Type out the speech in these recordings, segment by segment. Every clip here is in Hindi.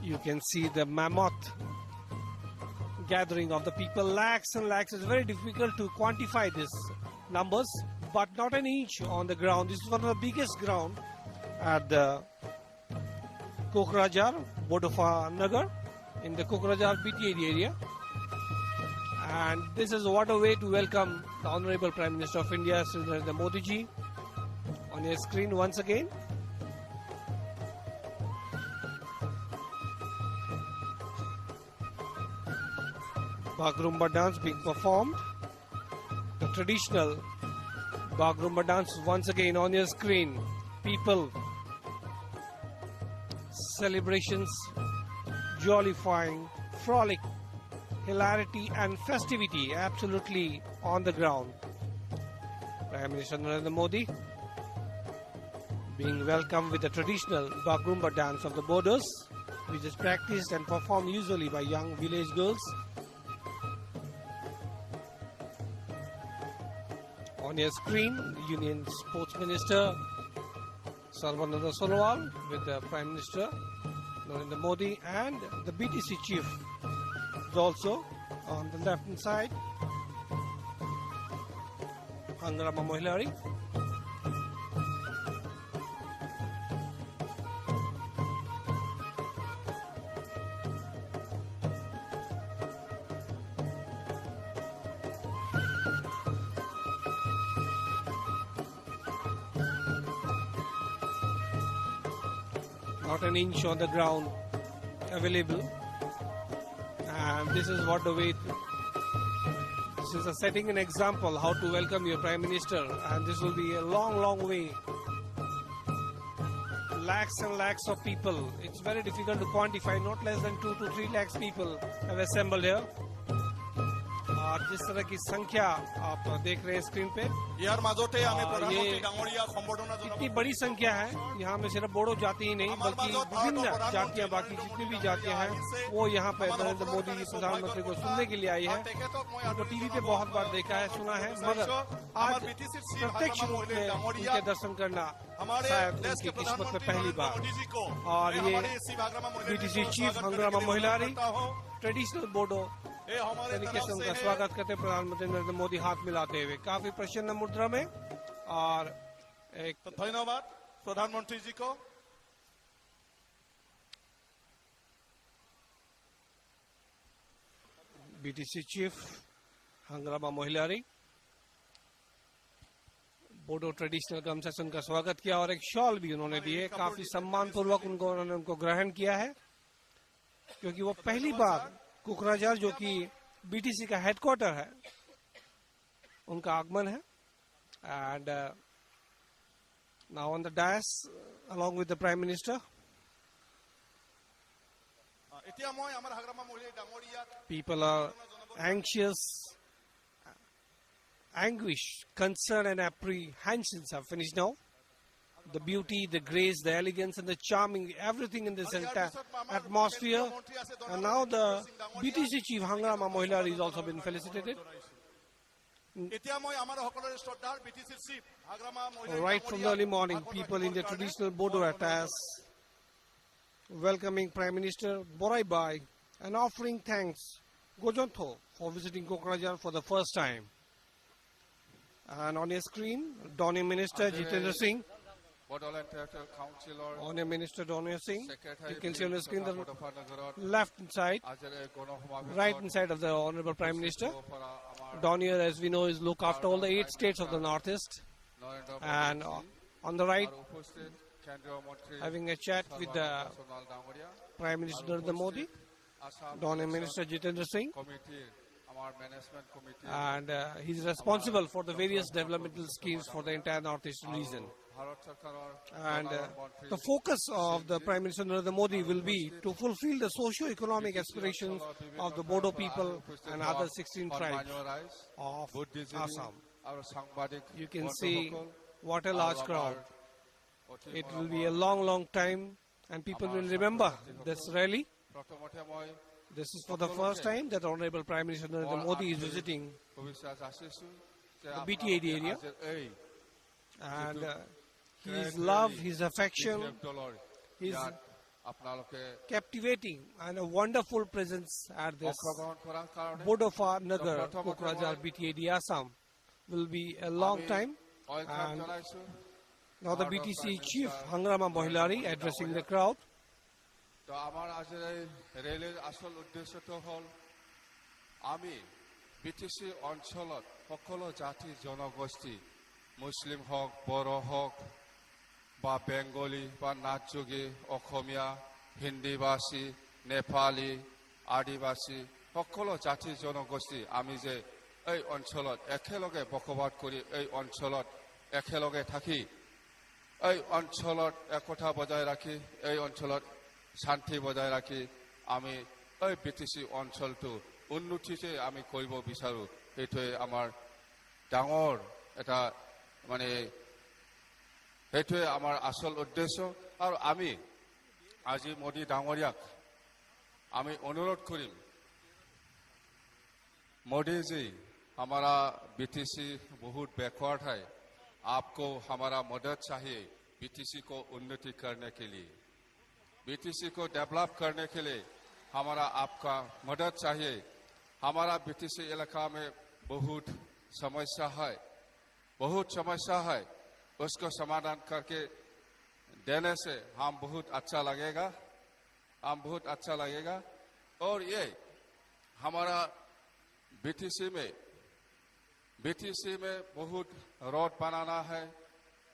You can see the mammoth gathering of the people, lakhs and lakhs. It's very difficult to quantify these numbers, but not an inch on the ground. This is one of the biggest ground at the Kokrajhar, Bodofa Nagar, in the Kokrajhar BTAD area. And this is what a way to welcome the Honorable Prime Minister of India, Shri Narendra Modi ji, on your screen once again. Bagrumba dance being performed. The traditional Bagrumba dance once again on your screen. People, celebrations, jollifying, frolic, hilarity and festivity absolutely on the ground. Prime Minister Narendra Modi being welcomed with the traditional Bagrumba dance of the borders, which is practiced and performed usually by young village girls. On your screen, Union Sports Minister Sarbananda Sonowal with the Prime Minister Narendra Modi, and the BTC Chief is also on the left hand side, Hangrama Mohilari. Not an inch on the ground available, and this is what the way. This is setting an example how to welcome your Prime Minister, and this will be a long way. Lakhs and lakhs of people. It's very difficult to quantify. Not less than 2 to 3 lakhs people have assembled here. और जिस तरह की संख्या आप देख रहे हैं स्क्रीन पे, ये इतनी बड़ी संख्या है। यहाँ में सिर्फ बोडो जाति ही नहीं बल्कि विभिन्न जातियाँ, बाकी जितनी भी जातियाँ हैं वो यहाँ पे नरेंद्र मोदी जी प्रधानमंत्री को सुनने के लिए आई है। उनको टीवी पे बहुत बार देखा है, सुना है, मगर आज प्रत्यक्ष रूप में उनके दर्शन करना शायद उनकी किस्मत में पहली बार। और ये BTC chief Hagrama Mohilary traditional Bodo तरीके से उनका स्वागत करते प्रधानमंत्री नरेंद्र मोदी हाथ मिलाते हुए काफी प्रसन्न मुद्रा में। और एक धन्यवाद प्रधानमंत्री जी को। BTC chief Hagrama Mohilary Bodo traditional गम से उनका स्वागत किया और एक शॉल भी उन्होंने दिए। काफी सम्मान पूर्वक उनको ग्रहण किया है, क्योंकि वो पहली बार कोकराझार, जो कि बीटीसी का हेडक्वार्टर है, उनका आगमन है। And now on the dais along with the prime minister, people are anxious, anguish, concern and apprehensions have finished now. The beauty, the grace, the elegance and the charming, everything in this entire atmosphere. And now the BTC chief Hangrama Mohilari has also been felicitated. Right from the early morning, people in the traditional Bodo attires welcoming Prime Minister Borai Bai and offering thanks Gojontho for visiting Kokrajhar for the first time. And on your screen, Donor Minister Jitendra Singh, Honourable Minister Donor Singh, you can see on the screen the left side, right hand side of the Honourable Prime Minister. Donor, as we know, is look after all the 8 states of the Northeast, and on the right, having a chat with the Prime Minister Narendra Modi, Donor Minister Jitendra Singh, and he's responsible for the various developmental schemes for the entire Northeastern region. And the focus of the Prime Minister Narendra Modi will be to fulfill the socio-economic aspirations of the Bodo people and other 16 tribes of Assam. You can see what a large crowd. It will be a long time, and people will remember this rally. This is for the first time that Honorable Prime Minister Narendra Modi is visiting the BTAD area, and his love, his affection, his আপোনালোকে captivating and a wonderful presence at this অংশগ্ৰহণ কৰাৰ কাৰণে Bodofa Nagar, প্ৰথমতে Kokrajhar, মই BTAD, Assam. Will be a long আমি time. welcome And জনাইছো now the Lord of BTC Prime Chief Minister, Hangrama Mohilari addressing the crowd. তো আমাৰ আজিৰ এই ৰেলীৰ আচল উদ্দেশ্যটো হ'ল আমি বিটিচি অঞ্চলত সকলো জাতি জনগোষ্ঠী মুছলিম হওক বড়ো হওক বা বেংগলী বা নাথযোগী অসমীয়া হিন্দীভাষী নেপালী আদিবাসী সকলো জাতি জনগোষ্ঠী আমি যে এই অঞ্চলত একেলগে বসবাস কৰি এই অঞ্চলত একেলগে থাকি এই অঞ্চলত একতা বজাই ৰাখি এই অঞ্চলত শান্তি বজাই ৰাখি আমি এই বিটিচি অঞ্চলটো উন্নতিতে আমি কৰিব বিচাৰো সেইটোৱে আমাৰ ডাঙৰ এটা মানে সেইটোৱে আমাৰ আচল উদ্দেশ্য আৰু আমি আজি মোদী ডাঙৰীয়াক আমি অনুৰোধ কৰিম मोदी जी हमारा बीटीसी बहुत बैकवर्ड है आपको हमारा मदद चाहिए बीटीसी को उन्नति करने के लिए बीटीसी को डेवलप करने के लिए हमारा आपका मदद चाहिए हमारा बीटीसी इलाका में बहुत समस्या है उसको समाधान करके देने से हम बहुत अच्छा लगेगा और ये हमारा बीटीसी में बहुत रोड बनाना है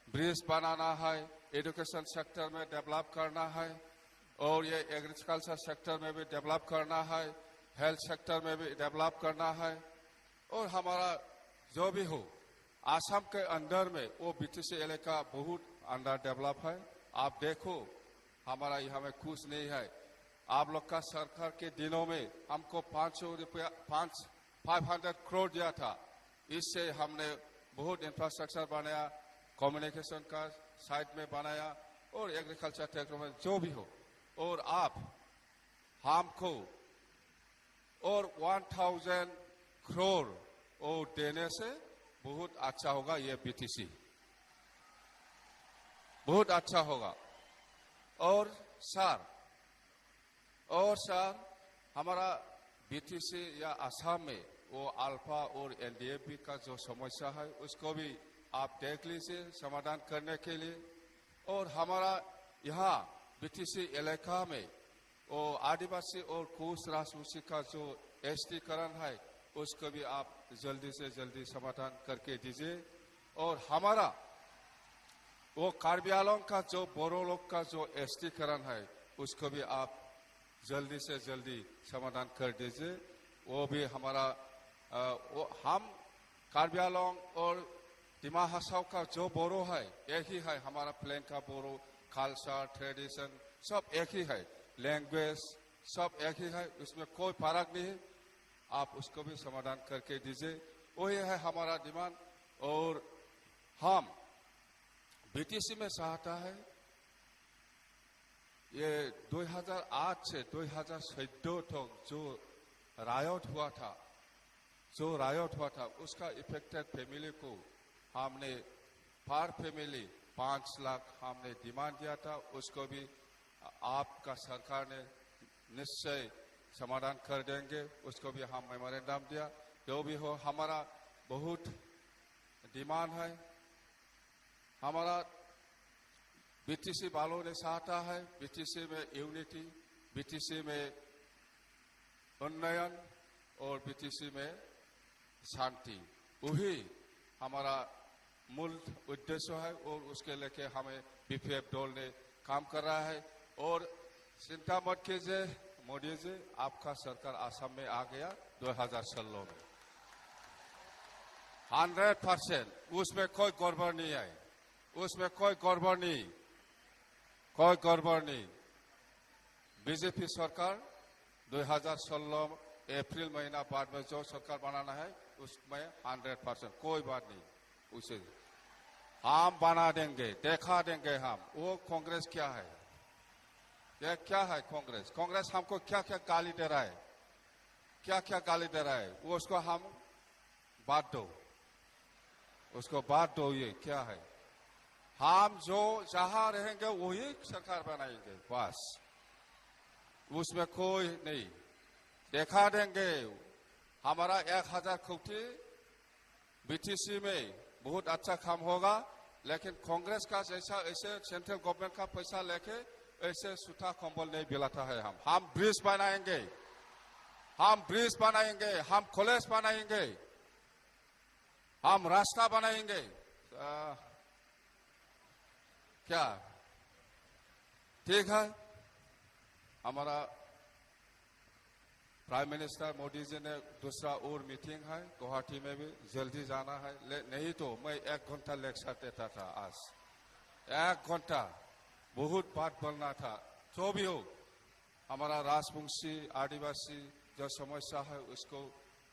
ब्रिज बनाना है एजुकेशन सेक्टर में डेवलप करना है और ये एग्रीकल्चर सेक्टर में भी डेवलप करना है हेल्थ सेक्टर में भी डेवलप करना है और हमारा जो भी हो आसाम के अंदर में वो बीटीसी इलाका बहुत अंडर डेवलप है आप देखो हमारा यहाँ में कुछ नहीं है आप लोग का सरकार के दिनों में हमको 500 करोड़ दिया था इससे हमने बहुत इंफ्रास्ट्रक्चर बनाया कम्युनिकेशन का साइड में बनाया और एग्रीकल्चर सेक्टर में जो भी हो और आप हमको और 1000 करोड़ और देने से बहुत अच्छा होगा ये बीटीसी बहुत अच्छा होगा और सर हमारा बीटीसी या असम में वो अल्फा और एनडीएफबी का जो समस्या है उसको भी आप देख लीजिए समाधान करने के लिए और हमारा यहाँ बीटीसी इलाका में वो आदिवासी और कोस राजवंशी का जो एसटीकरण है उसको भी आप जल्दी से जल्दी समाधान करके दीजिए और हमारा वो कार्बी आंगलंग का जो बोरो लोग का जो एसटीकरण है उसको भी आप जल्दी से जल्दी समाधान कर दीजिए वो भी हमारा वो हम कार्बी आंगलंग और डिमा हासाव का जो बोरो है एक ही है हमारा प्लेन का बोरो कल्चर ट्रेडिशन सब एक ही है लैंग्वेज सब एक ही है उसमें कोई फर्क नहीं है आप उसको भी समाधान करके दीजिए वही है हमारा डिमांड और हम बीटीसी में चाहता है ये 2008 से 2014 तक जो रायट हुआ था उसका इफेक्टेड फैमिली को हमने पर फैमिली 5 लाख हमने डिमांड दिया था उसको भी आपका सरकार ने निश्चय समाधान कर देंगे उसको भी हम मेमोरेंडम दिया जो भी हो हमारा बहुत डिमांड है हमारा बीटीसी वालों ने चाहता है बीटीसी में यूनिटी बीटीसी में उन्नयन और बीटीसी में शांति वही हमारा मूल उद्देश्य है और उसके लेके हमें बीपीएफ डोल ने काम कर रहा है और चिंता मत कीजिए मोदी जी आपका सरकार असम में आ गया 2016 में 100% उसमें कोई गड़बड़ नहीं है उसमें कोई गड़बड़ नहीं बीजेपी सरकार 2016 अप्रैल महीना बाद में जो सरकार बनाना है उसमें 100% कोई बात नहीं उसे हम बना देंगे देखा देंगे हम वो कांग्रेस क्या है ये क्या है कांग्रेस हमको क्या क्या गाली दे रहा है वो उसको हम बात दो ये क्या है हम जो जहां रहेंगे वही सरकार बनाएंगे बस उसमें कोई नहीं। देखा देंगे हमारा 1000 कोटी बीटीसी में बहुत अच्छा काम होगा, लेकिन कांग्रेस का जैसा ऐसे सेंट्रल गवर्नमेंट का पैसा लेके ऐसे सूता कंबल नहीं दिलाता है। हम ब्रिज बनाएंगे, हम कॉलेज बनाएंगे, हम रास्ता बनाएंगे। क्या ठीक है? हमारा प्राइम मिनिस्टर मोदी जी ने दूसरा और मीटिंग है गुवाहाटी में भी, जल्दी जाना है। नहीं तो मैं 1 घंटा लेक्चर देता था। आज 1 घंटा बहुत बात बोलना था। जो भी हो, हमारा राजवंशी आदिवासी जो समस्या है उसको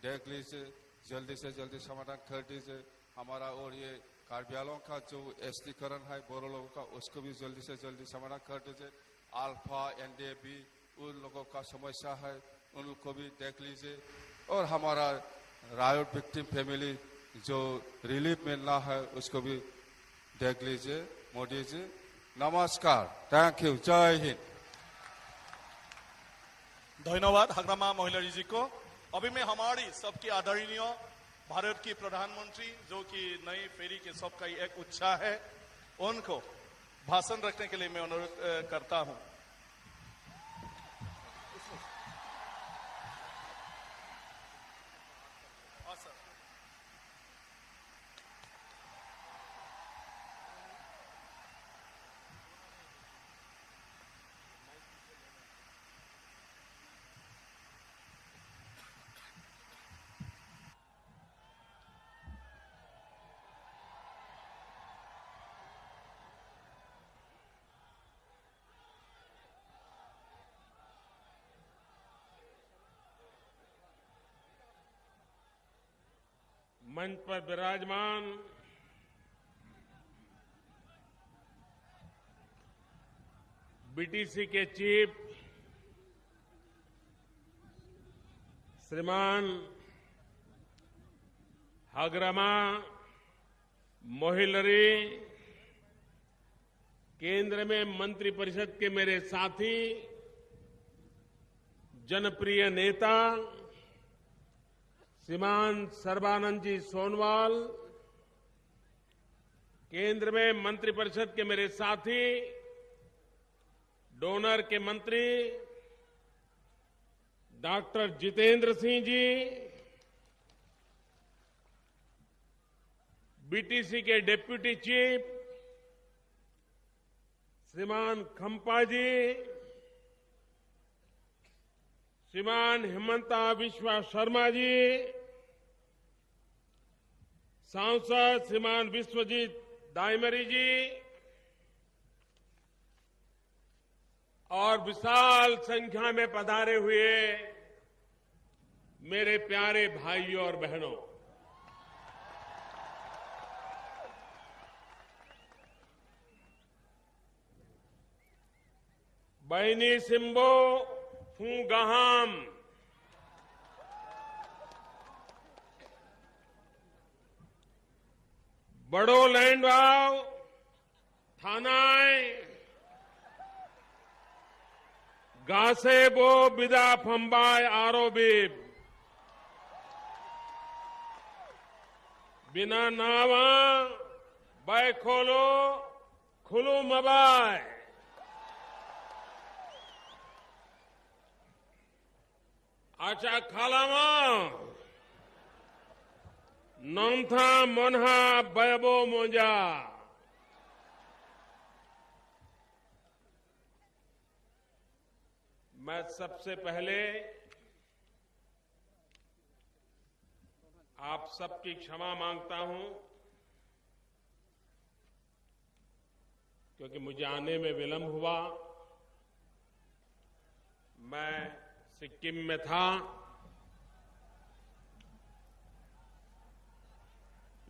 देख लीजिए, जल्दी से जल्दी समाधान कर दीजिए। हमारा और ये कार्बियालों का जो एसटीकरण है बोरो लोगों का, उसको भी जल्दी से जल्दी समाधान कर दीजिए। अल्फा एनडीएबी उन लोगों का समस्या है, उनको भी देख लीजिए। और हमारा रायोट विक्टिम फैमिली जो रिलीफ मिलना है उसको भी देख लीजिए। मोदी जी नमस्कार, थैंक यू, जय हिंद। धन्यवाद हाग्रामा महिलारी जी को। अभी मैं हमारी सबकी आदरणीय भारत की प्रधानमंत्री जो कि नई फेरी के सबका एक उत्साह है, उनको भाषण रखने के लिए मैं अनुरोध करता हूं। मंच पर विराजमान बीटीसी के चीफ श्रीमान हाग्रामा मोहिलरी, केंद्र में मंत्रिपरिषद के मेरे साथी, जनप्रिय नेता श्रीमान सर्बानंद जी सोनवाल, केंद्र में मंत्रिपरिषद के मेरे साथी, डोनर के मंत्री डॉक्टर जितेंद्र सिंह जी, बीटीसी के डिप्टी चीफ श्रीमान खम्पा जी, श्रीमान हिमंता विश्वा शर्मा जी, सांसद श्रीमान विश्वजीत दायमरी जी और विशाल संख्या में पधारे हुए मेरे प्यारे भाइयों और बहनों, बहनी सिम्बो फूगहाम, बड़ो लैंडवाव थानाय, गासेबो बिदा फंबाय आरोबिब, बिना नावा बैखोलो खुलू मबाय, आचा खालामा नमथा मनहा बयबो मोजा। मैं सबसे पहले आप सबकी क्षमा मांगता हूं, क्योंकि मुझे आने में विलंब हुआ। मैं सिक्किम में था,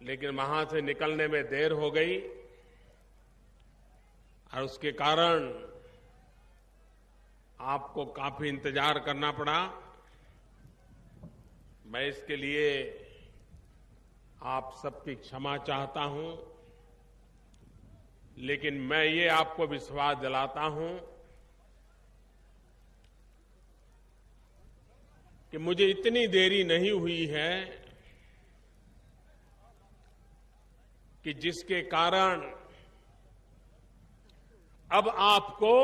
लेकिन वहां से निकलने में देर हो गई और उसके कारण आपको काफी इंतजार करना पड़ा। मैं इसके लिए आप सबकी क्षमा चाहता हूं, लेकिन मैं ये आपको विश्वास दिलाता हूं कि मुझे इतनी देरी नहीं हुई है कि जिसके कारण अब आपको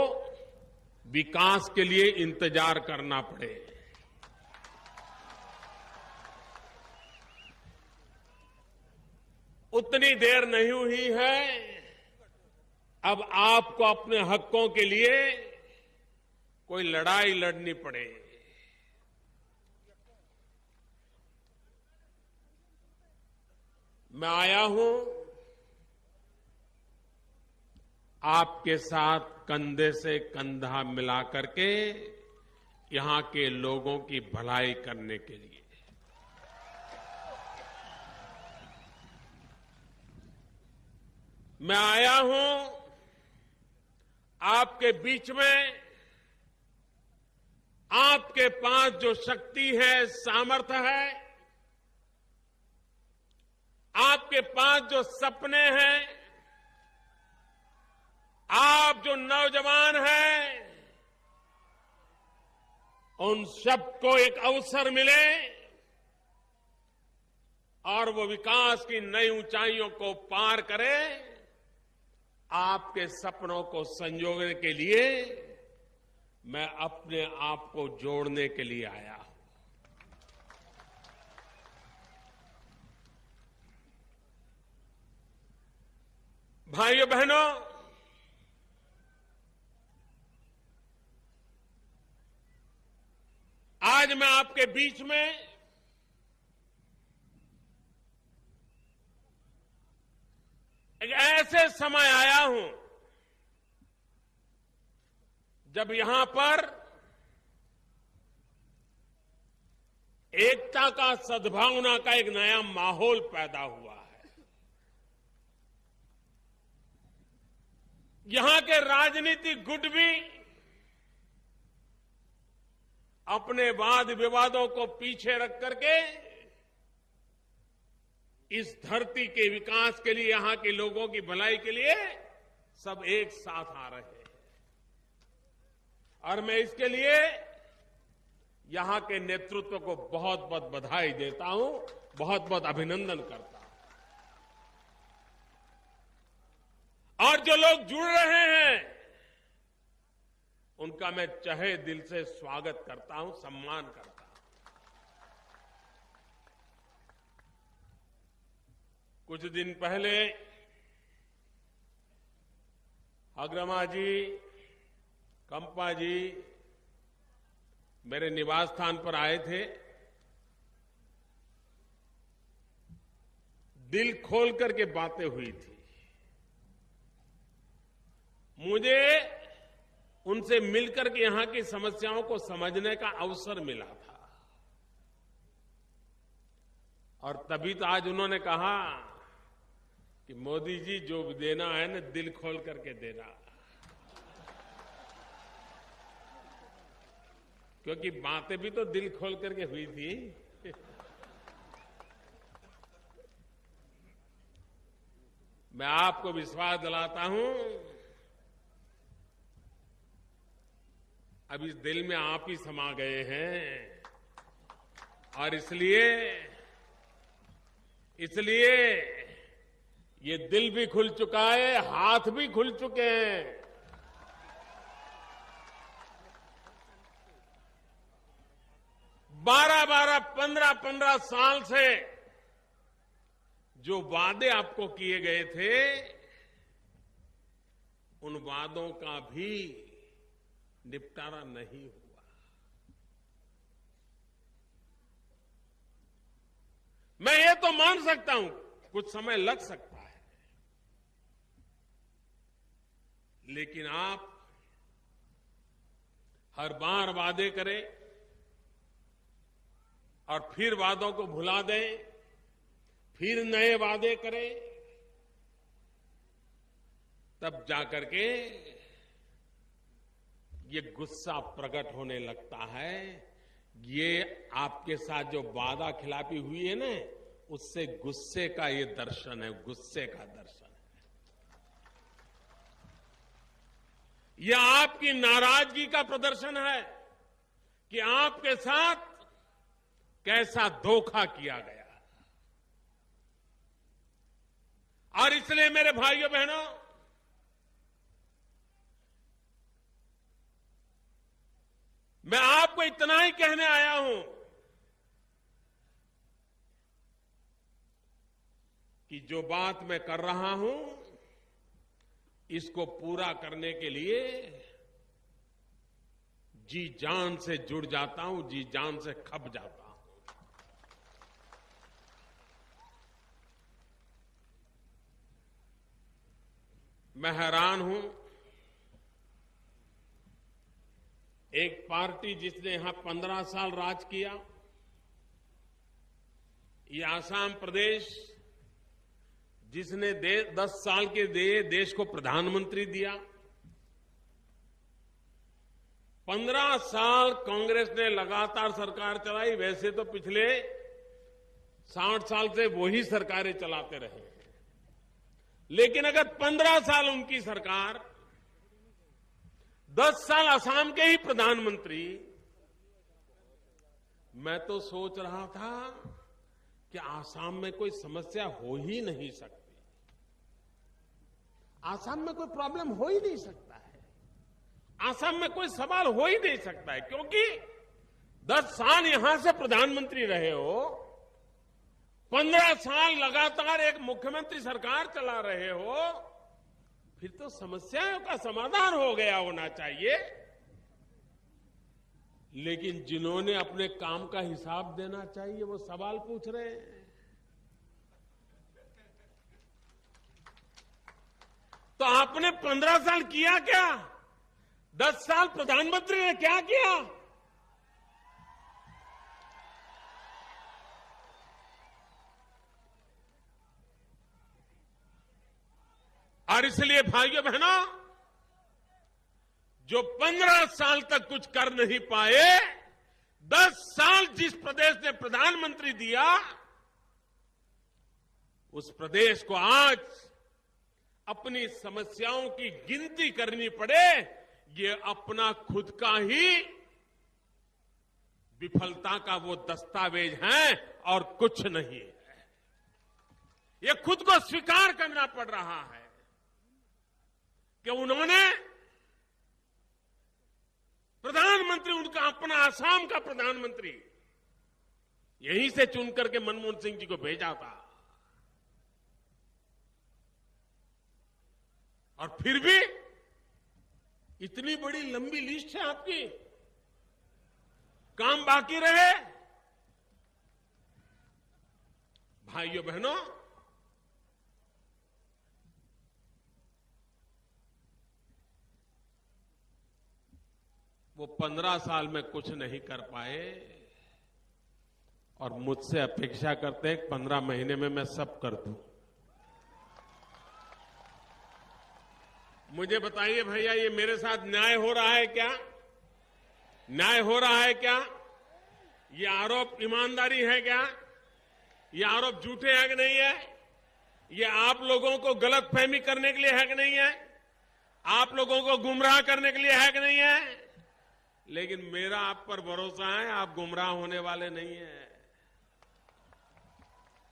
विकास के लिए इंतजार करना पड़े। उतनी देर नहीं हुई है अब आपको अपने हकों के लिए कोई लड़ाई लड़नी पड़े। मैं आया हूं आपके साथ कंधे से कंधा मिला करके यहां के लोगों की भलाई करने के लिए। मैं आया हूं आपके बीच में, आपके पास जो शक्ति है, सामर्थ्य है, आपके पास जो सपने हैं, आप जो नौजवान हैं, उन सबको एक अवसर मिले और वो विकास की नई ऊंचाइयों को पार करे। आपके सपनों को संजोने के लिए मैं अपने आप को जोड़ने के लिए आया हूं। भाइयों बहनों, आज मैं आपके बीच में एक ऐसे समय आया हूं जब यहां पर एकता का, सद्भावना का एक नया माहौल पैदा हुआ है। यहां के राजनीतिक गुट भी अपने वाद विवादों को पीछे रख करके इस धरती के विकास के लिए, यहां के लोगों की भलाई के लिए सब एक साथ आ रहे हैं। और मैं इसके लिए यहां के नेतृत्व को बहुत बहुत बधाई देता हूं, बहुत बहुत अभिनंदन करता हूं। और जो लोग जुड़ रहे हैं उनका मैं तहे दिल से स्वागत करता हूं, सम्मान करता हूं। कुछ दिन पहले अग्रमा जी, कंपा जी मेरे निवास स्थान पर आए थे। दिल खोल करके बातें हुई थी। मुझे उनसे मिलकर के यहां की समस्याओं को समझने का अवसर मिला था। और तभी तो आज उन्होंने कहा कि मोदी जी जो देना है ना, दिल खोल करके देना। क्योंकि बातें भी तो दिल खोल करके हुई थी। मैं आपको विश्वास दिलाता हूं, अब इस दिल में आप ही समा गए हैं। और इसलिए ये दिल भी खुल चुका है, हाथ भी खुल चुके हैं। बारह 15 साल से जो वादे आपको किए गए थे, उन वादों का भी निपटारा नहीं हुआ। मैं ये तो मान सकता हूं कुछ समय लग सकता है, लेकिन आप हर बार वादे करें और फिर वादों को भुला दें, फिर नए वादे करें, तब जाकर के ये गुस्सा प्रकट होने लगता है। ये आपके साथ जो वादा खिलाफी हुई है ना, उससे गुस्से का ये दर्शन है, गुस्से का दर्शन है। यह आपकी नाराजगी का प्रदर्शन है कि आपके साथ कैसा धोखा किया गया। और इसलिए मेरे भाइयों बहनों, मैं आपको इतना ही कहने आया हूं कि जो बात मैं कर रहा हूं, इसको पूरा करने के लिए जी जान से जुड़ जाता हूं, जी जान से खप जाता हूं। मैं हैरान हूं, एक पार्टी जिसने यहां 15 साल राज किया, ये आसाम प्रदेश जिसने 10 साल के देश को प्रधानमंत्री दिया, 15 साल कांग्रेस ने लगातार सरकार चलाई। वैसे तो पिछले 60 साल से वही सरकारें चलाते रहे, लेकिन अगर 15 साल उनकी सरकार, 10 साल असम के ही प्रधानमंत्री, मैं तो सोच रहा था कि आसाम में कोई समस्या हो ही नहीं सकती, आसाम में कोई प्रॉब्लम हो ही नहीं सकता है, आसाम में कोई सवाल हो ही नहीं सकता है, क्योंकि 10 साल यहां से प्रधानमंत्री रहे हो, 15 साल लगातार एक मुख्यमंत्री सरकार चला रहे हो, फिर तो समस्याओं का समाधान हो गया होना चाहिए। लेकिन जिन्होंने अपने काम का हिसाब देना चाहिए, वो सवाल पूछ रहे हैं। तो आपने 15 साल किया क्या? 10 साल प्रधानमंत्री ने क्या किया? और इसलिए भाइयों बहनों, जो 15 साल तक कुछ कर नहीं पाए, 10 साल जिस प्रदेश ने प्रधानमंत्री दिया, उस प्रदेश को आज अपनी समस्याओं की गिनती करनी पड़े, ये अपना खुद का ही विफलता का वो दस्तावेज है और कुछ नहीं है। ये खुद को स्वीकार करना पड़ रहा है कि उन्होंने प्रधानमंत्री, उनका अपना आसाम का प्रधानमंत्री यहीं से चुन करके मनमोहन सिंह जी को भेजा था, और फिर भी इतनी बड़ी लंबी लिस्ट है आपकी, काम बाकी रहे। भाइयों बहनों, वो 15 साल में कुछ नहीं कर पाए और मुझसे अपेक्षा करते हैं 15 महीने में मैं सब कर दूं। मुझे बताइए भैया, ये मेरे साथ न्याय हो रहा है क्या? न्याय हो रहा है क्या? ये आरोप ईमानदारी है क्या? ये आरोप झूठे है कि नहीं है? ये आप लोगों को गलतफहमी करने के लिए है कि नहीं है? आप लोगों को गुमराह करने के लिए है कि नहीं है? लेकिन मेरा आप पर भरोसा है, आप गुमराह होने वाले नहीं हैं।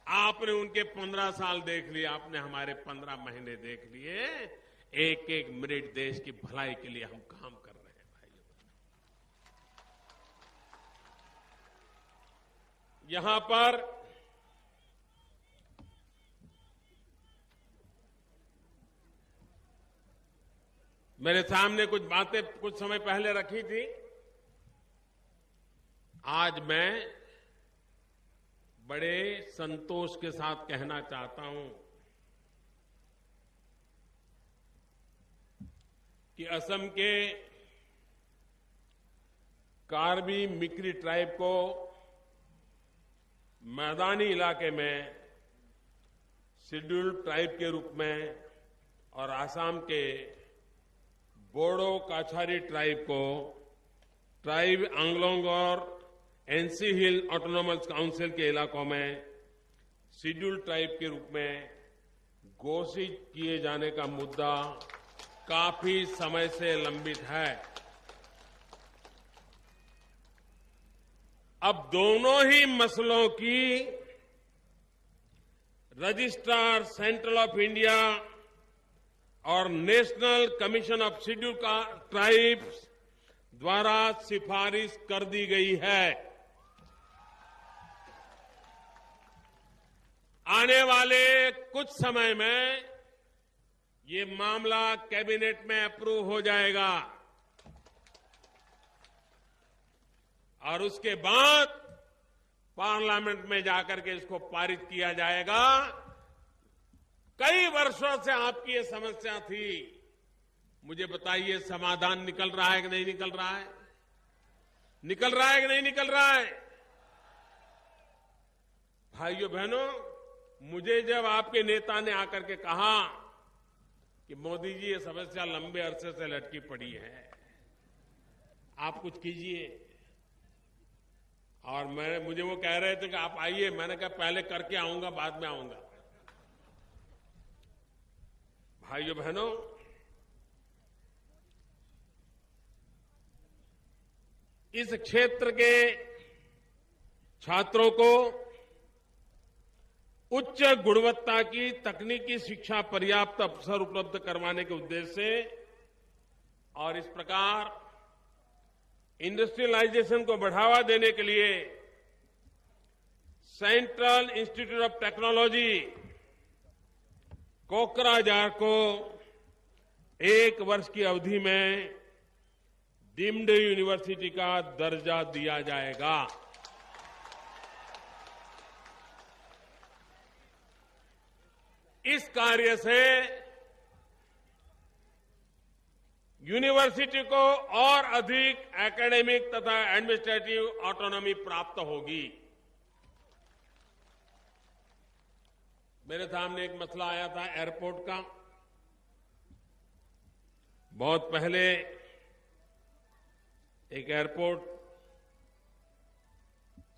आपने उनके 15 साल देख लिए, आपने हमारे 15 महीने देख लिए। एक एक मिनट देश की भलाई के लिए हम काम कर रहे हैं भाइयों। यहां पर मेरे सामने कुछ बातें कुछ समय पहले रखी थी। आज मैं बड़े संतोष के साथ कहना चाहता हूं कि असम के कार्बी मिक्री ट्राइब को मैदानी इलाके में शेड्यूल्ड ट्राइब के रूप में और आसाम के बोडो काछारी ट्राइब को ट्राइब आंगलोंग और एनसी हिल ऑटोनॉमस काउंसिल के इलाकों में शेड्यूल्ड ट्राइब के रूप में घोषित किए जाने का मुद्दा काफी समय से लंबित है। अब दोनों ही मसलों की रजिस्ट्रार सेंट्रल ऑफ इंडिया और national commission of schedule tribes द्वारा सिफारिश कर दी गई है। आने वाले कुछ समय में ये मामला कैबिनेट में अप्रूव हो जाएगा और उसके बाद पार्लियामेंट में जाकर के इसको पारित किया जाएगा। कई वर्षों से आपकी ये समस्या थी, मुझे बताइए समाधान निकल रहा है कि नहीं निकल रहा है? निकल रहा है कि नहीं निकल रहा है? भाइयों बहनों, मुझे जब आपके नेता ने आकर के कहा कि मोदी जी ये समस्या लंबे अरसे से लटकी पड़ी है, आप कुछ कीजिए, और मुझे वो कह रहे थे कि आप आइए, मैंने कहा पहले करके आऊंगा बाद में आऊंगा। भाइयों बहनों, इस क्षेत्र के छात्रों को उच्च गुणवत्ता की तकनीकी शिक्षा पर्याप्त अवसर उपलब्ध करवाने के उद्देश्य से और इस प्रकार इंडस्ट्रियलाइजेशन को बढ़ावा देने के लिए central institute of technology Kokrajhar को 1 वर्ष की अवधि में डीम्ड यूनिवर्सिटी का दर्जा दिया जाएगा। इस कार्य से यूनिवर्सिटी को और अधिक एकेडमिक तथा एडमिनिस्ट्रेटिव ऑटोनॉमी प्राप्त होगी। मेरे सामने एक मसला आया था एयरपोर्ट का। बहुत पहले एक एयरपोर्ट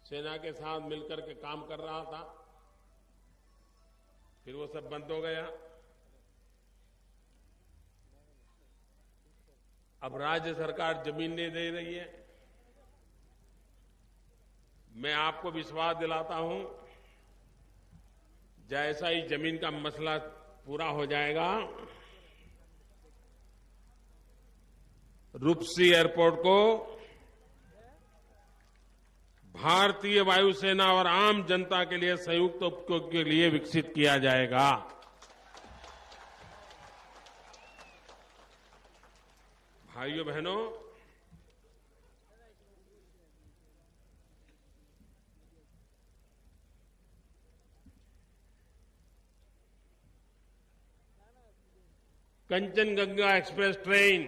सेना के साथ मिलकर के काम कर रहा था, फिर वो सब बंद हो गया। अब राज्य सरकार जमीन नहीं दे रही है। मैं आपको विश्वास दिलाता हूं, जैसा ही जमीन का मसला पूरा हो जाएगा, रूपसी एयरपोर्ट को भारतीय वायुसेना और आम जनता के लिए संयुक्त उपयोग के लिए विकसित किया जाएगा। भाइयों बहनों, कंचनजंगा एक्सप्रेस ट्रेन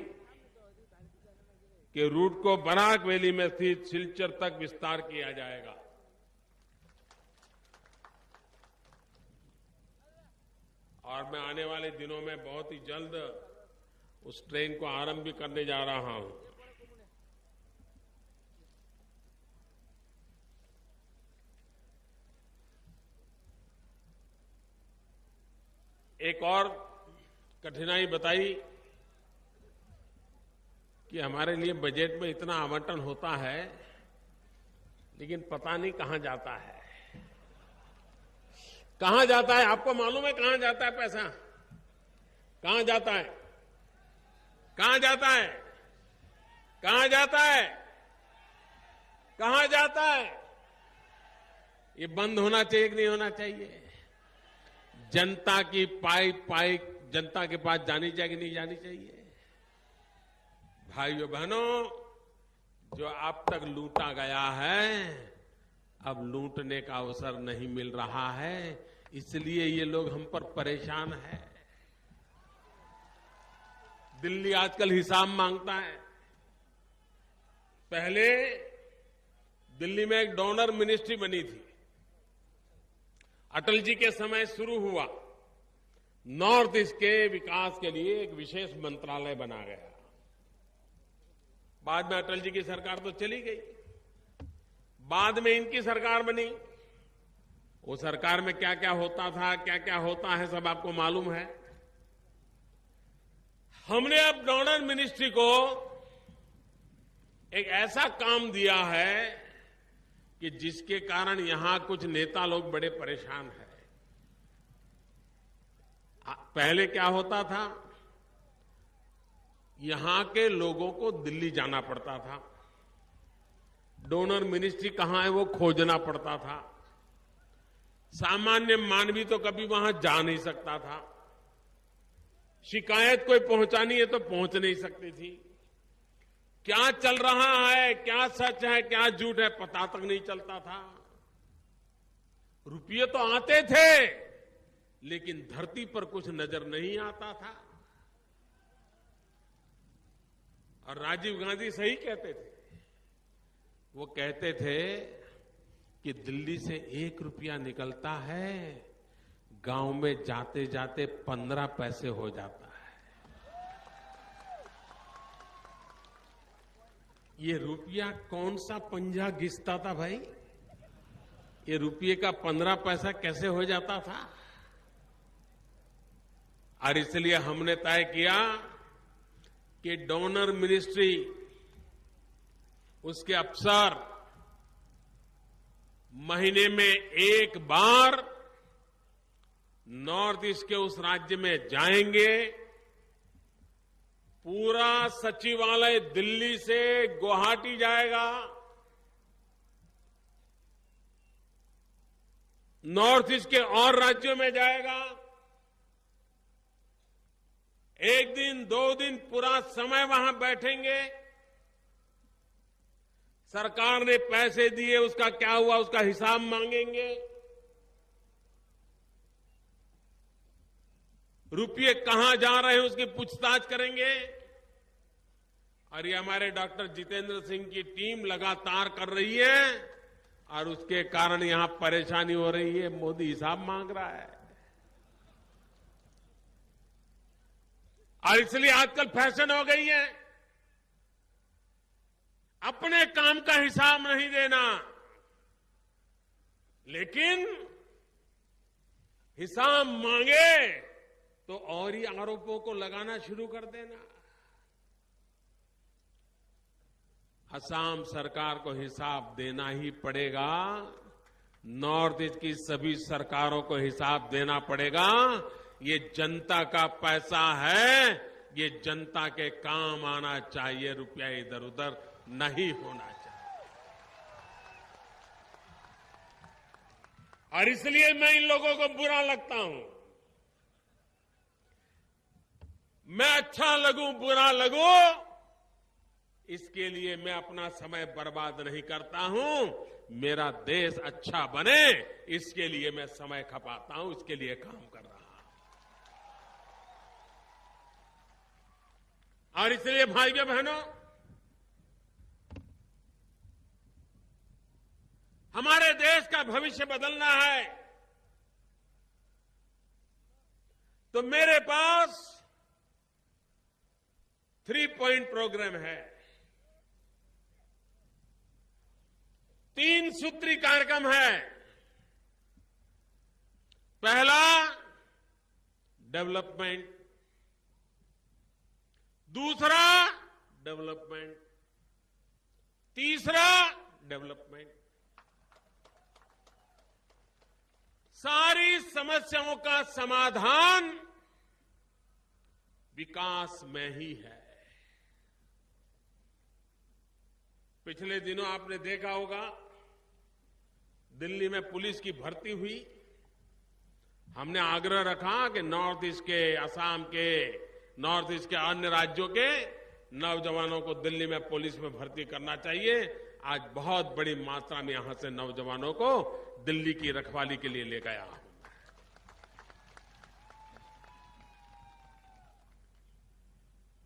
के रूट को बराक वैली में स्थित सिलचर तक विस्तार किया जाएगा। और मैं आने वाले दिनों में बहुत ही जल्द उस ट्रेन को आरंभ भी करने जा रहा हूं। एक और कठिनाई बताई कि हमारे लिए बजट में इतना आवंटन होता है, लेकिन पता नहीं कहां जाता है। कहां जाता है? आपको मालूम है कहां जाता है पैसा? कहां जाता है? कहां जाता है? कहां जाता है? कहां जाता है? ये बंद होना चाहिए कि नहीं होना चाहिए? जनता की पाई जनता के पास जानी चाहिए कि नहीं जानी चाहिए? भाइयों बहनों, जो अब तक लूटा गया है, अब लूटने का अवसर नहीं मिल रहा है, इसलिए ये लोग हम पर परेशान हैं। दिल्ली आजकल हिसाब मांगता है। पहले दिल्ली में एक डोनर मिनिस्ट्री बनी थी, अटल जी के समय शुरू हुआ। नॉर्थ ईस्ट के विकास के लिए एक विशेष मंत्रालय बना गया। बाद में अटल जी की सरकार तो चली गई, बाद में इनकी सरकार बनी। वो सरकार में क्या क्या होता था, क्या क्या होता है, सब आपको मालूम है। हमने अब डोनर मिनिस्ट्री को एक ऐसा काम दिया है कि जिसके कारण यहां कुछ नेता लोग बड़े परेशान हैं। पहले क्या होता था, यहां के लोगों को दिल्ली जाना पड़ता था, डोनर मिनिस्ट्री कहां है वो खोजना पड़ता था, सामान्य मानवी तो कभी वहां जा नहीं सकता था, शिकायत कोई पहुंचानी है तो पहुंच नहीं सकती थी, क्या चल रहा है, क्या सच है, क्या झूठ है, पता तक नहीं चलता था। रुपये तो आते थे लेकिन धरती पर कुछ नजर नहीं आता था। और राजीव गांधी सही कहते थे, वो कहते थे कि दिल्ली से 1 रुपया निकलता है, गांव में जाते जाते 15 पैसे हो जाता है। ये रुपया कौन सा पंजा घिसता था भाई, ये रुपये का 15 पैसा कैसे हो जाता था। और इसलिए हमने तय किया कि डोनर मिनिस्ट्री, उसके अफसर महीने में एक बार नॉर्थ ईस्ट के उस राज्य में जाएंगे। पूरा सचिवालय दिल्ली से गुवाहाटी जाएगा, नॉर्थ ईस्ट के और राज्यों में जाएगा। 1 दिन 2 दिन पूरा समय वहां बैठेंगे। सरकार ने पैसे दिए, उसका क्या हुआ, उसका हिसाब मांगेंगे। रुपये कहां जा रहे हैं उसकी पूछताछ करेंगे। और ये हमारे डॉक्टर जितेंद्र सिंह की टीम लगातार कर रही है और उसके कारण यहां परेशानी हो रही है। मोदी हिसाब मांग रहा है और इसलिए आजकल फैशन हो गई है अपने काम का हिसाब नहीं देना, लेकिन हिसाब मांगे तो और ही आरोपों को लगाना शुरू कर देना। असम सरकार को हिसाब देना ही पड़ेगा, नॉर्थ ईस्ट की सभी सरकारों को हिसाब देना पड़ेगा। ये जनता का पैसा है, ये जनता के काम आना चाहिए, रुपया इधर उधर नहीं होना चाहिए। और इसलिए मैं इन लोगों को बुरा लगता हूं। मैं अच्छा लगूं बुरा लगूं, इसके लिए मैं अपना समय बर्बाद नहीं करता हूं। मेरा देश अच्छा बने, इसके लिए मैं समय खपाता हूं, इसके लिए काम कर रहा हूं। और इसलिए भाइयों बहनों, हमारे देश का भविष्य बदलना है तो मेरे पास 3 पॉइंट प्रोग्राम है, 3 सूत्री कार्यक्रम है। पहला डेवलपमेंट, दूसरा डेवलपमेंट, तीसरा डेवलपमेंट। सारी समस्याओं का समाधान विकास में ही है। पिछले दिनों आपने देखा होगा, दिल्ली में पुलिस की भर्ती हुई। हमने आग्रह रखा कि नॉर्थ ईस्ट के, असम के, नॉर्थ ईस्ट के अन्य राज्यों के नौजवानों को दिल्ली में पुलिस में भर्ती करना चाहिए। आज बहुत बड़ी मात्रा में यहां से नौजवानों को दिल्ली की रखवाली के लिए ले गया हूं।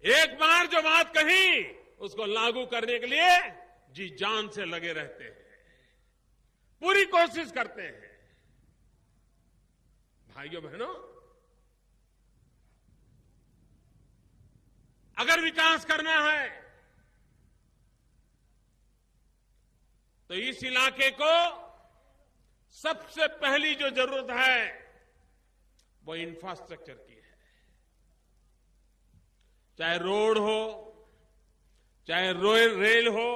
एक बार जो बात कही उसको लागू करने के लिए जी जान से लगे रहते हैं, पूरी कोशिश करते हैं। भाइयों बहनों, अगर विकास करना है तो इस इलाके को सबसे पहली जो जरूरत है वो इंफ्रास्ट्रक्चर की है। चाहे रोड हो, चाहे रेल हो,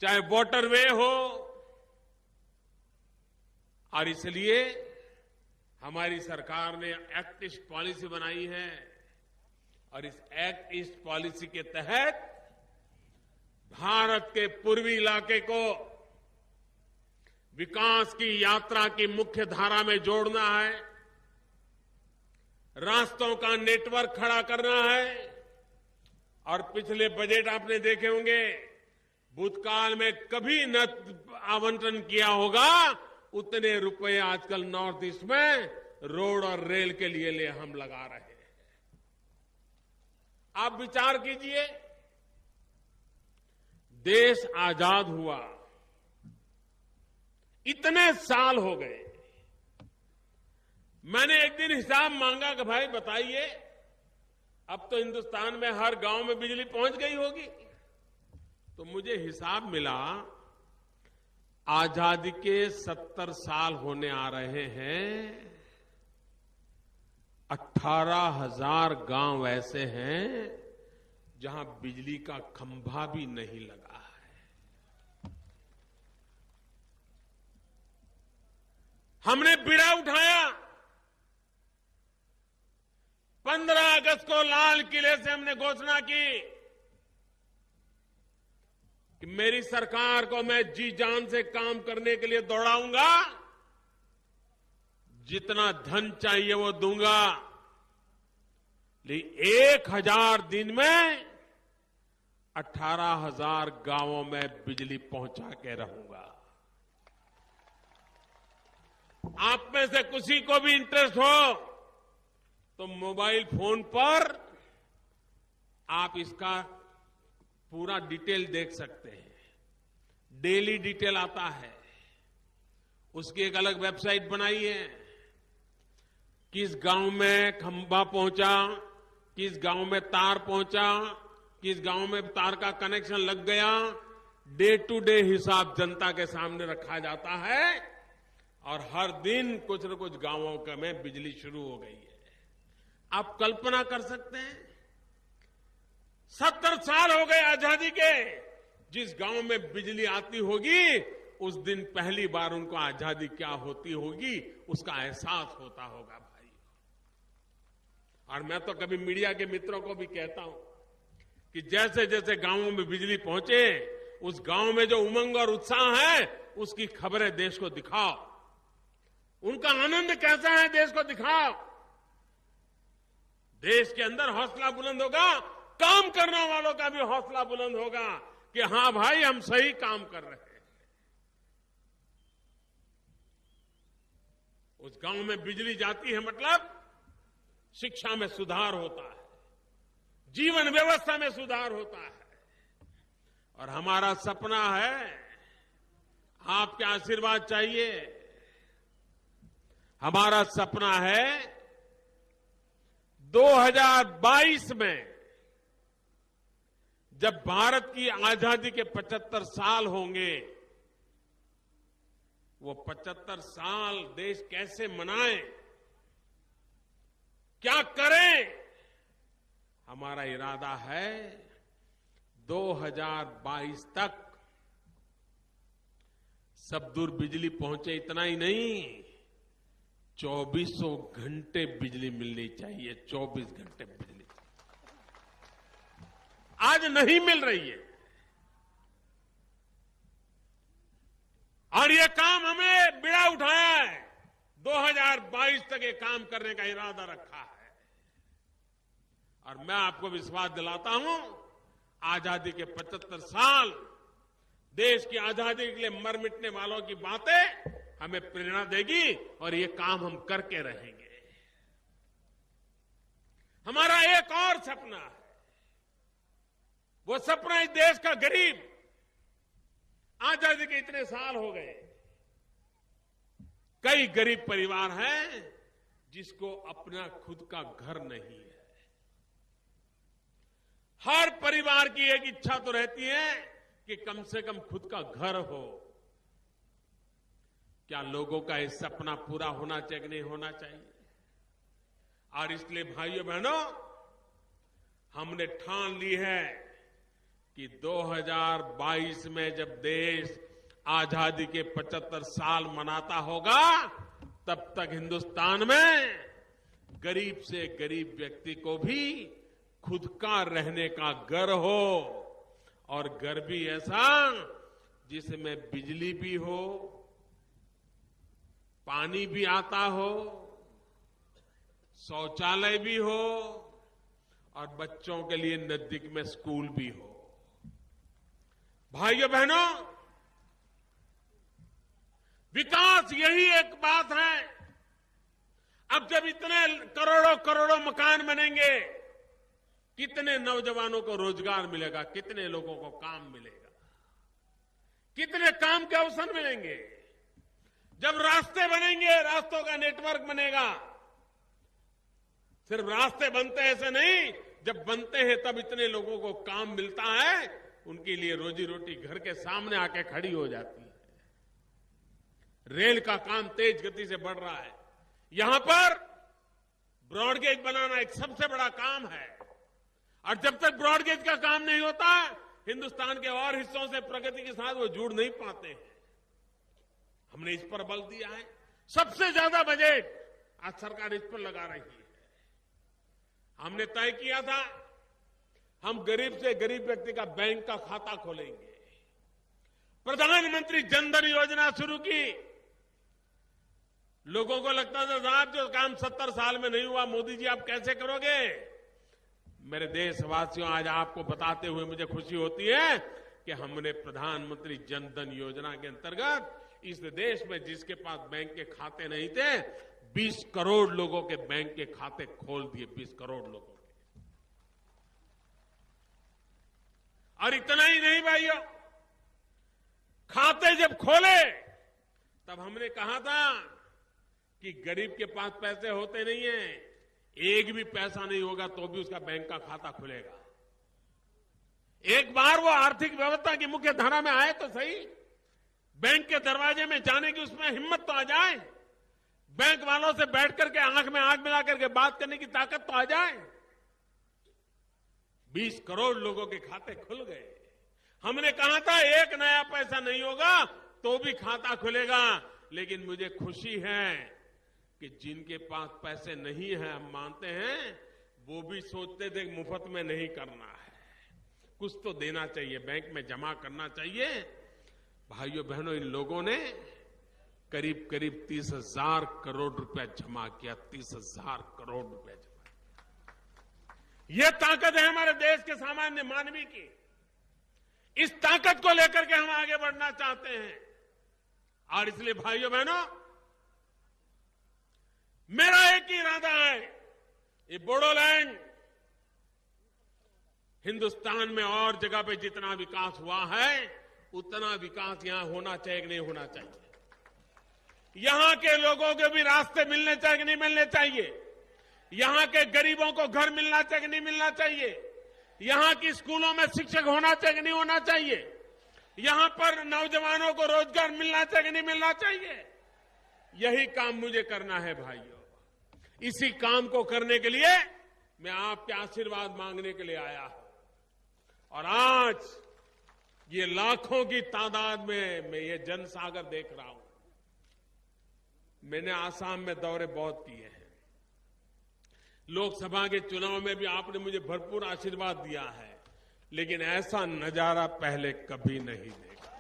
चाहे वाटरवे हो, और इसलिए हमारी सरकार ने एक्ट ईस्ट पॉलिसी बनाई है और इस एक्ट ईस्ट पॉलिसी के तहत भारत के पूर्वी इलाके को विकास की यात्रा की मुख्य धारा में जोड़ना है, रास्तों का नेटवर्क खड़ा करना है। और पिछले बजट आपने देखे होंगे, भूतकाल में कभी न आवंटन किया होगा उतने रुपए आजकल नॉर्थ ईस्ट में रोड और रेल के लिए हम लगा रहे हैं। आप विचार कीजिए, देश आजाद हुआ, इतने साल हो गए, मैंने एक दिन हिसाब मांगा कि भाई बताइए, अब तो हिंदुस्तान में हर गांव में बिजली पहुंच गई होगी। तो मुझे हिसाब मिला, आजादी के 70 साल होने आ रहे हैं, 18,000 गांव ऐसे हैं जहां बिजली का खंभा भी नहीं लगा है। हमने बीड़ा उठाया, 15 अगस्त को लाल किले से हमने घोषणा की कि मेरी सरकार को मैं जी जान से काम करने के लिए दौड़ाऊंगा, जितना धन चाहिए वो दूंगा, लेकिन 1000 दिन में 18,000 गांवों में बिजली पहुंचा के रहूंगा। आप में से किसी को भी इंटरेस्ट हो तो मोबाइल फोन पर आप इसका पूरा डिटेल देख सकते हैं। डेली डिटेल आता है, उसकी एक अलग वेबसाइट बनाई है। किस गांव में खंभा पहुंचा, किस गांव में तार पहुंचा, किस गांव में तार का कनेक्शन लग गया, डे टू डे हिसाब जनता के सामने रखा जाता है। और हर दिन कुछ न कुछ गांवों में बिजली शुरू हो गई है। आप कल्पना कर सकते हैं, 70 साल हो गए आजादी के, जिस गांव में बिजली आती होगी उस दिन पहली बार उनको आजादी क्या होती होगी उसका एहसास होता होगा भाई। और मैं तो कभी मीडिया के मित्रों को भी कहता हूं कि जैसे जैसे गांवों में बिजली पहुंचे, उस गांव में जो उमंग और उत्साह है उसकी खबरें देश को दिखाओ। उनका आनंद कैसा है देश को दिखाओ। देश के अंदर हौसला बुलंद होगा, काम करने वालों का भी हौसला बुलंद होगा कि हां भाई हम सही काम कर रहे हैं। उस गांव में बिजली जाती है मतलब शिक्षा में सुधार होता है, जीवन व्यवस्था में सुधार होता है। और हमारा सपना है, आपके आशीर्वाद चाहिए, हमारा सपना है 2022 में जब भारत की आजादी के 75 साल होंगे, वो 75 साल देश कैसे मनाएं, क्या करें, हमारा इरादा है 2022 तक सब दूर बिजली पहुंचे। इतना ही नहीं, 24 घंटे बिजली मिलनी चाहिए। 24 घंटे बिजली आज नहीं मिल रही है। और ये काम हमें बीड़ा उठाया है, 2022 तक ये काम करने का इरादा रखा है। और मैं आपको विश्वास दिलाता हूं, आजादी के 75 साल देश की आजादी के लिए मर मिटने वालों की बातें हमें प्रेरणा देगी और ये काम हम करके रहेंगे। हमारा एक और सपना है, वो सपना इस देश का गरीब, आजादी के इतने साल हो गए, कई गरीब परिवार हैं जिसको अपना खुद का घर नहीं है। हर परिवार की एक इच्छा तो रहती है कि कम से कम खुद का घर हो। क्या लोगों का ये सपना पूरा होना चाहिए कि नहीं होना चाहिए? और इसलिए भाइयों बहनों, हमने ठान ली है कि 2022 में जब देश आजादी के 75 साल मनाता होगा, तब तक हिंदुस्तान में गरीब से गरीब व्यक्ति को भी खुद का रहने का घर हो, और घर भी ऐसा जिसमें बिजली भी हो, पानी भी आता हो, शौचालय भी हो, और बच्चों के लिए नजदीक में स्कूल भी हो। भाइयों बहनों, विकास यही एक बात है। अब जब इतने करोड़ों करोड़ों मकान बनेंगे, कितने नौजवानों को रोजगार मिलेगा, कितने लोगों को काम मिलेगा, कितने काम के अवसर मिलेंगे। जब रास्ते बनेंगे, रास्तों का नेटवर्क बनेगा। सिर्फ रास्ते बनते ऐसे नहीं, जब बनते हैं तब इतने लोगों को काम मिलता है, उनके लिए रोजी रोटी घर के सामने आके खड़ी हो जाती है। रेल का काम तेज गति से बढ़ रहा है। यहां पर ब्रॉडगेज बनाना एक सबसे बड़ा काम है, और जब तक ब्रॉडगेज का काम नहीं होता, हिंदुस्तान के और हिस्सों से प्रगति के साथ वो जुड़ नहीं पाते हैं। हमने इस पर बल दिया है। सबसे ज्यादा बजट आज सरकार इस पर लगा रही है। हमने तय किया था, हम गरीब से गरीब व्यक्ति का बैंक का खाता खोलेंगे। प्रधानमंत्री जनधन योजना शुरू की। लोगों को लगता था साहब जो काम 70 साल में नहीं हुआ, मोदी जी आप कैसे करोगे। मेरे देशवासियों, आज आपको बताते हुए मुझे खुशी होती है कि हमने प्रधानमंत्री जनधन योजना के अंतर्गत इस देश में जिसके पास बैंक के खाते नहीं थे, 20 करोड़ लोगों के बैंक के खाते खोल दिए। 20 करोड़ लोगों के। और इतना ही नहीं भाइयों, खाते जब खोले तब हमने कहा था कि गरीब के पास पैसे होते नहीं है, एक भी पैसा नहीं होगा तो भी उसका बैंक का खाता खुलेगा। एक बार वो आर्थिक व्यवस्था की मुख्य धारा में आए तो सही, बैंक के दरवाजे में जाने की उसमें हिम्मत तो आ जाए, बैंक वालों से बैठ करके आंख में आंख मिला करके बात करने की ताकत तो आ जाए। 20 करोड़ लोगों के खाते खुल गए। हमने कहा था एक नया पैसा नहीं होगा तो भी खाता खुलेगा, लेकिन मुझे खुशी है कि जिनके पास पैसे नहीं है, हम मानते हैं, वो भी सोचते थे मुफ्त में नहीं करना है, कुछ तो देना चाहिए, बैंक में जमा करना चाहिए। भाइयों बहनों, इन लोगों ने करीब करीब 30,000 करोड़ रुपया जमा किया। 30,000 करोड़ रुपया जमा। यह ताकत है हमारे देश के सामान्य मानवी की। इस ताकत को लेकर के हम आगे बढ़ना चाहते हैं। और इसलिए भाइयों बहनों, मेरा एक ही इरादा है, ये बोडोलैंड हिंदुस्तान में और जगह पे जितना विकास हुआ है, उतना विकास यहां होना चाहिए कि नहीं होना चाहिए। यहां के लोगों को भी रास्ते मिलने चाहिए कि नहीं मिलने चाहिए। यहां के गरीबों को घर मिलना चाहिए कि नहीं मिलना चाहिए। यहां की स्कूलों में शिक्षक होना चाहिए कि नहीं होना चाहिए। यहां पर नौजवानों को रोजगार मिलना चाहिए कि नहीं मिलना चाहिए। यही काम मुझे करना है भाइयों। इसी काम को करने के लिए मैं आपके आशीर्वाद मांगने के लिए आया हूं। और आज ये लाखों की तादाद में मैं ये जनसागर देख रहा हूं। मैंने आसाम में दौरे बहुत किए हैं। लोकसभा के चुनाव में भी आपने मुझे भरपूर आशीर्वाद दिया है, लेकिन ऐसा नजारा पहले कभी नहीं देखा।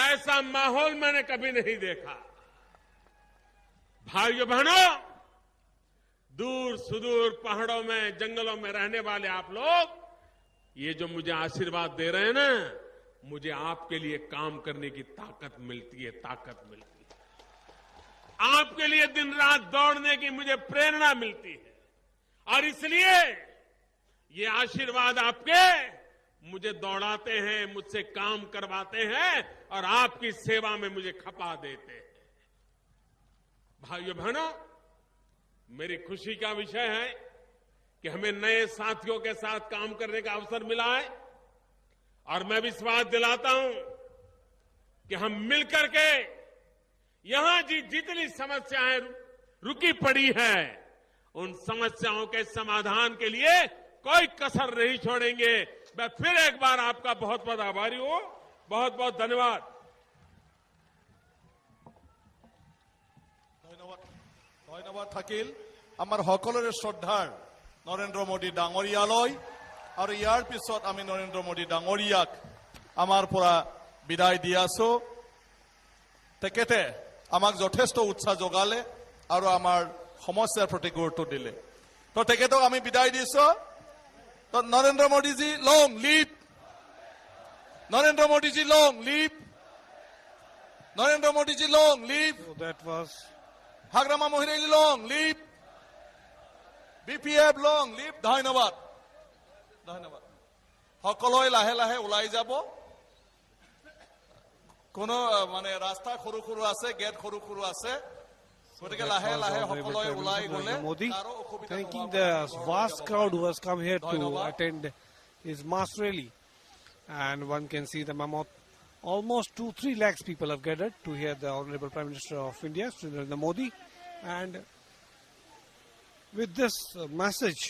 ऐसा माहौल मैंने कभी नहीं देखा। भाइयों बहनों, दूर सुदूर पहाड़ों में, जंगलों में रहने वाले आप लोग ये जो मुझे आशीर्वाद दे रहे हैं ना, मुझे आपके लिए काम करने की ताकत मिलती है, ताकत मिलती है। आपके लिए दिन रात दौड़ने की मुझे प्रेरणा मिलती है। और इसलिए ये आशीर्वाद आपके मुझे दौड़ाते हैं, मुझसे काम करवाते हैं और आपकी सेवा में मुझे खपा देते हैं। भाइयों बहनों, मेरी खुशी का विषय है कि हमें नए साथियों के साथ काम करने का अवसर मिला है। और मैं विश्वास दिलाता हूं कि हम मिलकर के यहां जितनी समस्याएं रुकी पड़ी है, उन समस्याओं के समाधान के लिए कोई कसर नहीं छोड़ेंगे। मैं फिर एक बार आपका बहुत बहुत आभारी हूं। बहुत बहुत धन्यवाद। ধন্যবাদ থাকিল আমাৰ সকলোৰে শ্ৰদ্ধাৰ নৰেন্দ্ৰ মোদী ডাঙৰীয়ালৈ আৰু ইয়াৰ পিছত আমি নৰেন্দ্ৰ মোদী ডাঙৰীয়াক আমাৰ পৰা বিদায় দি আছো। তেখেতে আমাক যথেষ্ট উৎসাহ যোগালে আৰু আমাৰ সমস্যাৰ প্ৰতি গুৰুত্ব দিলে। তো তেখেতক আমি বিদায় দিছো। তো Narendra Modiji long live, Narendra Modiji long live, Narendra Modiji long live, So that was Hagrama মহিলালী long live, BPF long live. ধন্যবাদ, ধন্যবাদ। সকলোৱে লাহে লাহে ওলাই যাব। কোনো মানে ৰাস্তা সৰু সৰু আছে, গেট সৰু সৰু আছে, গতিকে লাহে লাহে সকলোৱে ওলাই গলে Modi, কাৰো অসুবিধা thanking নহ'ব। the vast crowd who has come here to attend his mass rally. And one can see the mammoth. Almost 2-3 lakhs people have gathered to hear the Honorable Prime Minister of India, Sri Narendra Modi. And with this message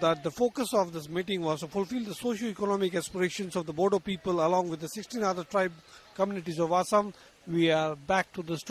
that the focus of this meeting was to fulfill the socio-economic aspirations of the Bodo people along with the 16 other tribe communities of Assam, we are back to the